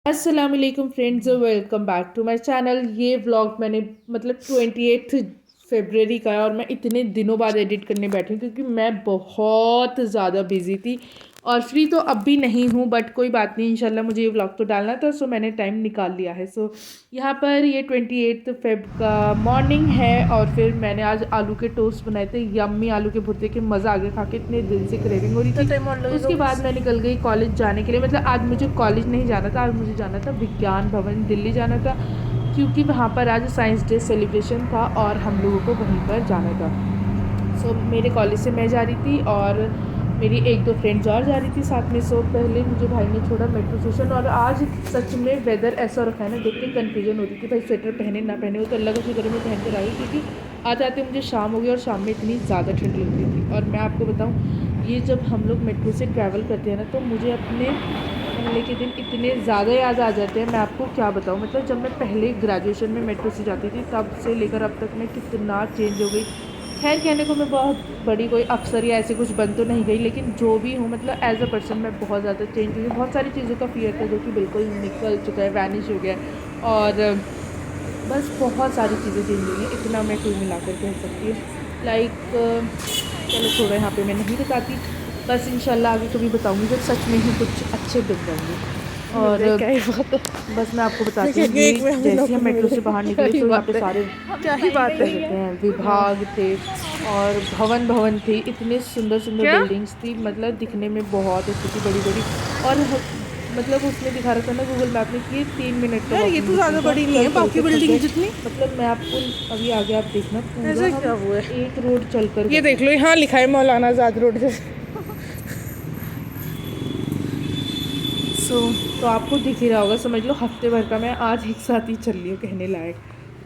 अस्सलाम वालेकुम friends, welcome back to my channel. ये व्लॉग मैंने 28 फरवरी का है और मैं इतने दिनों बाद एडिट करने बैठी हूँ क्योंकि मैं बहुत ज़्यादा बिजी थी और फ्री तो अब भी नहीं हूँ, बट कोई बात नहीं, इंशाल्लाह मुझे ये व्लॉग तो डालना था, सो मैंने टाइम निकाल लिया है। सो यहाँ पर ये 28 फेब का मॉर्निंग है और फिर मैंने आज आलू के टोस्ट बनाए थे, यम्मी आलू के भुर्ते के, मज़ा आ गया खा के, इतने दिन से क्रेविंग हो रही थी। उसके बाद मैं निकल गई कॉलेज जाने के लिए। मतलब आज मुझे कॉलेज नहीं जाना था, आज मुझे जाना था विज्ञान भवन दिल्ली जाना था क्योंकि वहाँ पर आज साइंस डे सेलिब्रेशन था और हम लोगों को वहीं पर जाना था। सो मेरे कॉलेज से मैं जा रही थी और मेरी एक दो फ्रेंड्स और जा रही थी साथ में। सो पहले मुझे भाई ने छोड़ा मेट्रो स्टेशन और आज सच में वेदर ऐसा रखा है ना, देख के कन्फ्यूजन होती थी भाई स्वेटर पहने ना पहने, वो तो अल्लाह का शुक्र में पहन कर आई क्योंकि आते आते मुझे शाम हो गई और शाम में इतनी ज़्यादा ठंड लग रही थी। और मैं आपको बताऊँ, ये जब हम लोग मेट्रो से ट्रैवल करते हैं ना तो मुझे अपने पहले के दिन इतने ज़्यादा याद आ जाते हैं, मैं आपको क्या बताऊँ। मतलब जब मैं पहले ग्रेजुएशन में मेट्रो से जाती थी तब से लेकर अब तक मैं कितना चेंज हो गई। खैर कहने को मैं बहुत बड़ी कोई अफ़सर या ऐसे कुछ बन तो नहीं गई, लेकिन जो भी हूँ मतलब एज़ अ पर्सन मैं बहुत ज़्यादा चेंज हुई हूँ। बहुत सारी चीज़ों का फ़ियर था जो कि बिल्कुल निकल चुका है, वैनिश हो गया है और बस बहुत सारी चीज़ें चेंज हुई हैं, इतना मैं कुल मिला कर कह सकती हूँ। चलो छोड़ो, यहाँ पे मैं नहीं बताती, बस इंशाल्लाह आगे कभी बताऊँगी जब सच में ही कुछ अच्छे दिन जाएंगे। और क्या ही बात है। बस मैं आपको बताती हूँ, एक में ये हम जैसे लोग हम मेट्रो से बाहर क्या निकले ही तो यहाँ बात पे है, सारे क्या ही बात क्या है। कहते हैं विभाग थे और भवन भवन थे, इतने सुंदर सुंदर क्या बिल्डिंग्स थी, मतलब दिखने में बहुत अच्छी थी, बड़ी बड़ी। और मतलब उसमें दिखा रखा था ना गूगल मैप में कि ये 3 मिनट का यार, ये वॉकिंग तो ज़्यादा डिस्टेंस है, बड़ी हम नहीं चल है चल बाकी के थक बिल्डिंग गए। जितनी। मतलब मैं आपको अभी आगे आप देखना, पूरा ऐसा हम क्या हुआ है? एक रोड चल कर ये गए देख हैं। लो, यहाँ लिखा है मौलाना आज़ाद रोड जैसे। तो आपको दिख ही रहा होगा, समझ लो हफ्ते भर का मैं आज एक साथ ही चल रही हूँ कहने लायक।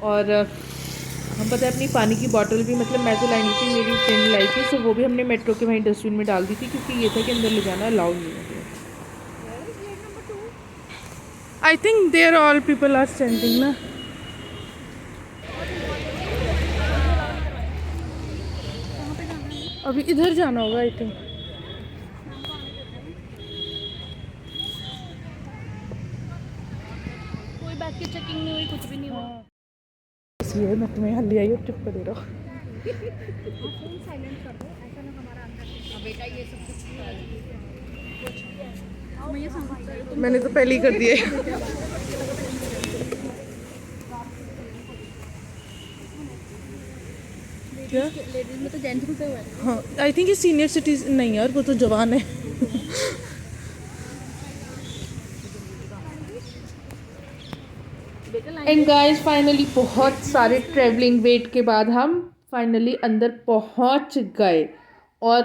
और हम पता है अपनी पानी की बॉटल भी, मतलब मैं तो लाई नहीं थी, मेरी फ्रेंड लाई थी, सो वो भी हमने मेट्रो के वहीं डस्टबिन में डाल दी थी क्योंकि ये था कि अंदर ले जाना अलाउड नहीं है। I think there all people are standing ना। अभी इधर जाना होगा आई थिंक। कोई बैग की चेकिंग नहीं हुई, कुछ भी नहीं हुआ। इसलिए मैं तुम्हें यहाँ ले आई और चुप कर दे रहा हूँ। फोन साइलेंट कर दो, ऐसा ना हमारा अंदर बेटा ये सब कुछ नहीं। मैं ये समझ मैंने तो पहले ही कर दिया है। क्या? लेडीज में तो जेंट्स घुसे हुए हैं। हाँ, आई थिंक ये सीनियर सिटीजन नहीं यार, वो तो जवान है। एंड गाइस फाइनली बहुत सारे ट्रैवलिंग वेट के बाद हम फाइनली अंदर पहुंच गए। और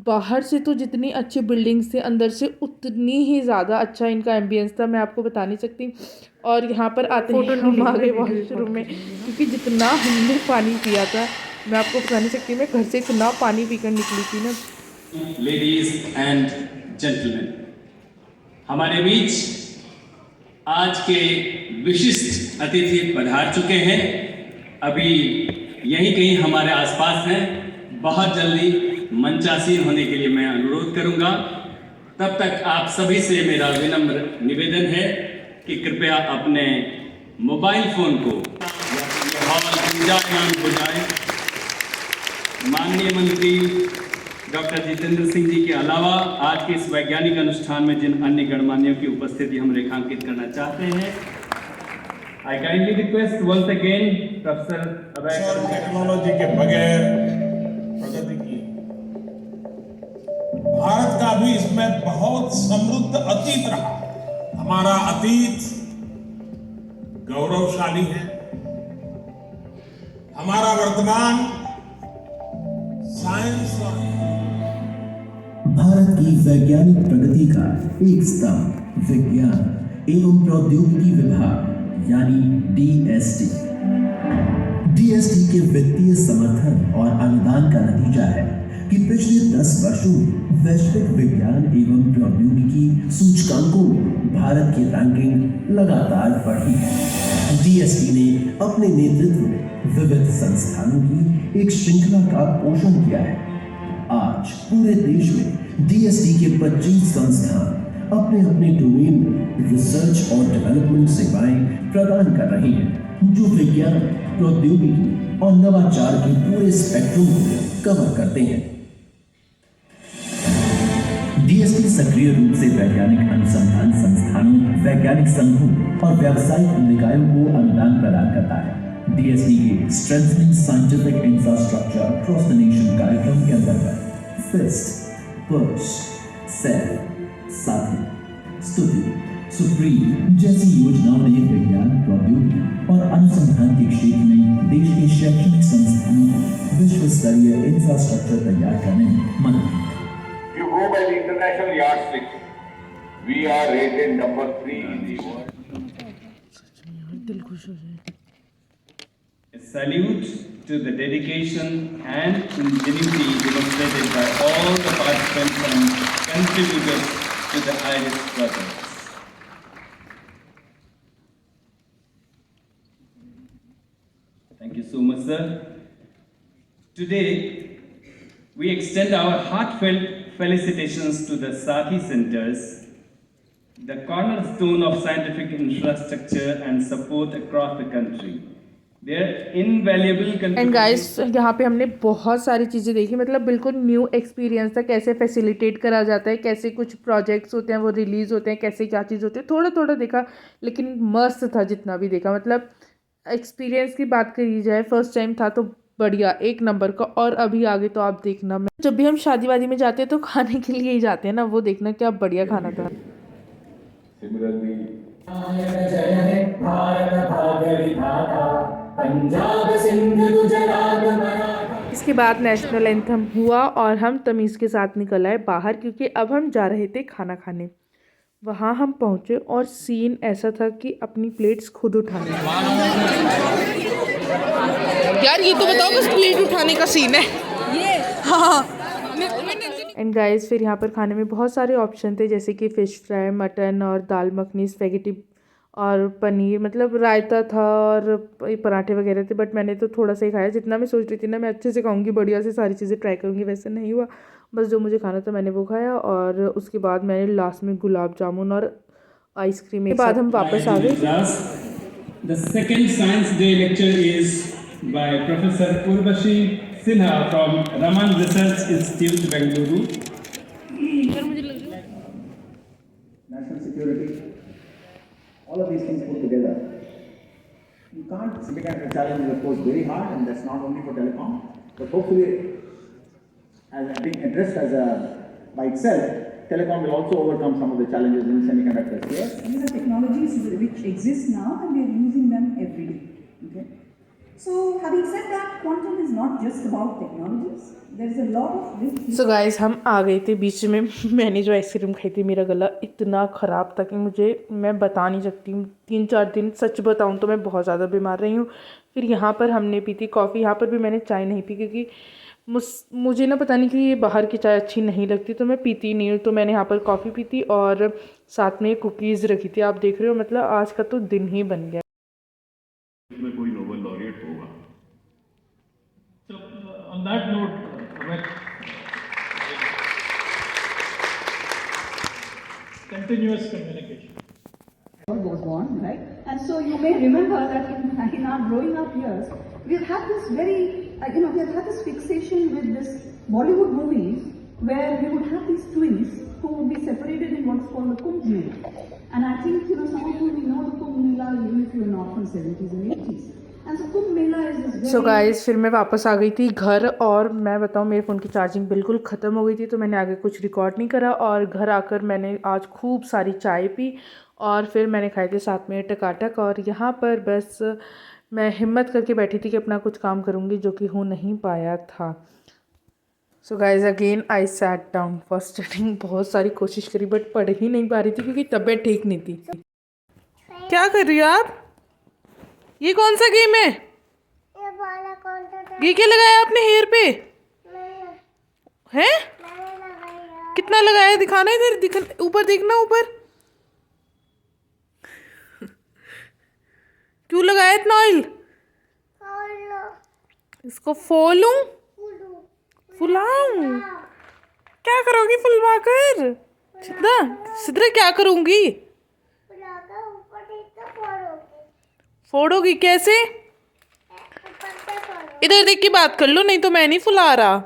बाहर से तो जितनी अच्छी बिल्डिंग्स थी, अंदर से उतनी ही ज़्यादा अच्छा इनका एम्बियंस था, मैं आपको बता नहीं सकती। और यहाँ पर आते ही हम आ गए वॉशरूम में क्योंकि जितना हमने पानी पिया था मैं आपको बता नहीं सकती, मैं घर से इतना पानी पीकर निकली थी ना। लेडीज एंड जेंटलमैन, हमारे बीच आज के विशिष्ट अतिथि पधार चुके हैं। अभी यहीं कहीं हमारे आसपास हैं, बहुत जल्दी मंचासीन होने के लिए मैं अनुरोध करूंगा। तब तक आप सभी से मेरा विनम्र निवेदन है कि कृपया अपने मोबाइल फोन को हॉल गुंजायमान हो जाए। माननीय मंत्री डॉक्टर जितेंद्र सिंह जी के अलावा आज के इस वैज्ञानिक अनुष्ठान में जिन अन्य गणमान्यों की उपस्थिति हम रेखांकित करना चाहते हैं, I kindly request once again professor technology के बगैर प्रगति की भारत का भी इसमें बहुत समृद्ध अतीत रहा। हमारा अतीत गौरवशाली है, हमारा वर्तमान साइंस और भारत की वैज्ञानिक प्रगति का एक स्तंभ विज्ञान एवं प्रौद्योगिकी विभाग यानी डीएसटी। डीएसटी के वित्तीय समर्थन और अनुदान का नतीजा है कि पिछले 10 वर्षों में वैश्विक विज्ञान एवं प्रौद्योगिकी सूचकांकों में भारत की रैंकिंग लगातार बढ़ी है। डीएसटी ने अपने नेतृत्व में विविध संस्थानों की एक श्रृंखला का पोषण किया है। आज पूरे देश में डीएसटी के 25 संस्थान अपने अपने डोमेन में रिसर्च और डेवलपमेंट सेवाएं प्रदान कर रही हैं जो विज्ञान, प्रौद्योगिकी और नवाचार के पूरे स्पेक्ट्रम को कवर करते हैं। डीएसटी सक्रिय रूप से वैज्ञानिक अनुसंधान संस्थानों, वैज्ञानिक संघों और व्यावसायिक निकायों को अनुदान प्रदान करता है। डीएसटी के strengthening scientific infrastructure across the nation कार्यक्रम के अंतर्गत फिस्ट, पर्च, सेल, साथी, स्तुति, सुप्रीम जैसी योजनाओं ने विज्ञान, प्रौद्योगिकी और अनुसंधान के क्षेत्र में देश के शैक्षणिक संस्थानों को विश्व स्तरीय इंफ्रास्ट्रक्चर तैयार करने में मदद की। You go by the international yardstick, we are rated number 3 in the world. A salute to the dedication and ingenuity demonstrated by all the participants and contributors to the IRIS project. Thank you so much, sir. Today, we extend our heartfelt felicitations to the Sathi Centers, the cornerstone of scientific infrastructure and support across the country. Their invaluable and contributions. Guys यहाँ पे हमने बहुत सारी चीज़ें देखी, मतलब बिल्कुल new experience था, कैसे फैसिलिटेट करा जाता है, कैसे कुछ प्रोजेक्ट्स होते हैं वो रिलीज़ होते हैं, कैसे क्या चीज़ होती है, थोड़ा थोड़ा देखा लेकिन मस्त था जितना भी देखा। मतलब एक्सपीरियंस की बात करी जाए, फर्स्ट टाइम था तो बढ़िया, एक नंबर का। और अभी आगे तो आप देखना, मैं जब भी हम शादी वादी में जाते हैं तो खाने के लिए ही जाते हैं ना, वो देखना क्या बढ़िया खाना था। Similarly, इसके बाद नेशनल एंथम हुआ और हम तमीज़ के साथ निकल आए बाहर, क्योंकि अब हम जा रहे थे खाना खाने। वहाँ हम पहुँचे और सीन ऐसा था कि अपनी प्लेट्स खुद उठानी। यार ये तो बताओ, बस प्लेट उठाने का सीन है ये। हाँ। एंड गाइस फिर यहाँ पर खाने में बहुत सारे ऑप्शन थे, जैसे कि फ़िश फ्राई, मटन और दाल मखनी, स्पैगेटी और पनीर, मतलब रायता था और पराठे वगैरह थे। बट मैंने तो थोड़ा सा ही खाया, जितना मैं सोच रही थी ना मैं अच्छे से खाऊंगी, बढ़िया से सारी चीज़ें ट्राई करूंगी, वैसे नहीं हुआ। बस जो मुझे खाना था मैंने वो खाया, और उसके बाद मैंने लास्ट में गुलाब जामुन और आइसक्रीम के बाद हम वापस आ गए। The second Science Day lecture is by Professor Urvashi Sinha from Raman Research Institute, Bengaluru. National security, all of these things put together. You can't, semiconductor challenge is of course very hard, and that's not only for telecom, but hopefully, as being addressed as a by itself, telecom will also overcome some of the challenges in semiconductors. Yes, these are technologies which exist now, and we are using them every day. Okay. So, having said that, quantum is not just about technologies. There is a lot of so guys हम आ गए थे बीच में। मैंने जो ice cream खाई थी, मेरा गला इतना ख़राब था कि मैं बता नहीं सकती हूँ। 3-4 दिन सच बताऊँ तो मैं बहुत ज़्यादा बीमार रही हूँ। फिर यहाँ पर हमने पी थी कॉफ़ी। यहाँ पर भी मैंने चाय नहीं पी, क्योंकि मुझे ना पता नहीं कि ये बाहर की चाय अच्छी नहीं लगती, तो मैं पीती नहीं हूँ। तो मैंने यहाँ पर कॉफ़ी पी थी और साथ में कुकीज़ रखी थी। आप देख रहे हो, मतलब आज का तो दिन ही बन गया। इसमें कोई नोबेल लॉरिएट होगा। So, on that note, continuous communication. goes on, right? And so you may remember that in our growing up years, we've had this very, we've had this fixation with this Bollywood movies where we would have these twins who would be separated in what's called the Kumbh Mela. And I think, some of you may know the Kumbh Mela even if you were not from 70s and 80s. And so Kumbh Mela is this very... So guys, फिर मैं वापस आ गई थी घर, और मैं बताऊँ मेरे फ़ोन की चार्जिंग बिल्कुल ख़त्म हो गई थी, तो मैंने आगे कुछ रिकॉर्ड नहीं करा। और घर आकर मैंने आज खूब सारी चाय पी, और फिर मैंने खाए थे साथ में टकाटक। और यहाँ पर बस मैं हिम्मत करके बैठी थी कि अपना कुछ काम करूँगी, जो कि हो नहीं पाया था। So guys again I sat down for studying. बहुत सारी कोशिश करी बट पढ़ ही नहीं पा रही थी, क्योंकि तबीयत ठीक नहीं थी। क्या कर रही हो आप? ये कौन सा गेम है? ये क्या लगाया आपने हेयर पे? हैं? कितना लगाया? दिखाना इधर, ऊपर देखना, ऊपर। क्यों लगाया इतना ऑयल? इसको फूलूं? फुलाऊं? क्या करोगी फुलवा कर? सिद्रा सिद्रा क्या करूँगी? फोड़ोगी कैसे? इधर देख के बात कर लो, नहीं तो मैं नहीं फुला रहा।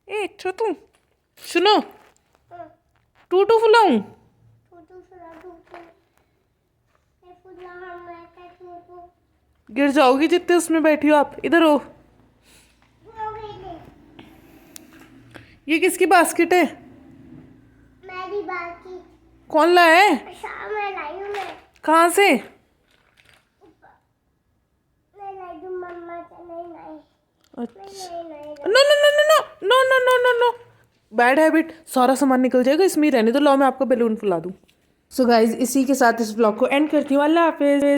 ए छोटू सुनो, टूटू फुलाऊं? गिर जाओगी जितने उसमें बैठी हो आप। इधर हो। ये किसकी बास्केट है? मेरी बाकी कौन लाया है? शाम में लाई हूँ मैं। कहाँ से? मैं लाई हूँ मम्मा से। नहीं no no no no no no no no no, bad habit. सारा सामान निकल जाएगा इसमें ही रहने दो। लो मैं आपका बैलून फुला दूँ। सो गाइज इसी के साथ इस ब्लॉग को एंड करती हूँ। अल्लाह हाफिज़।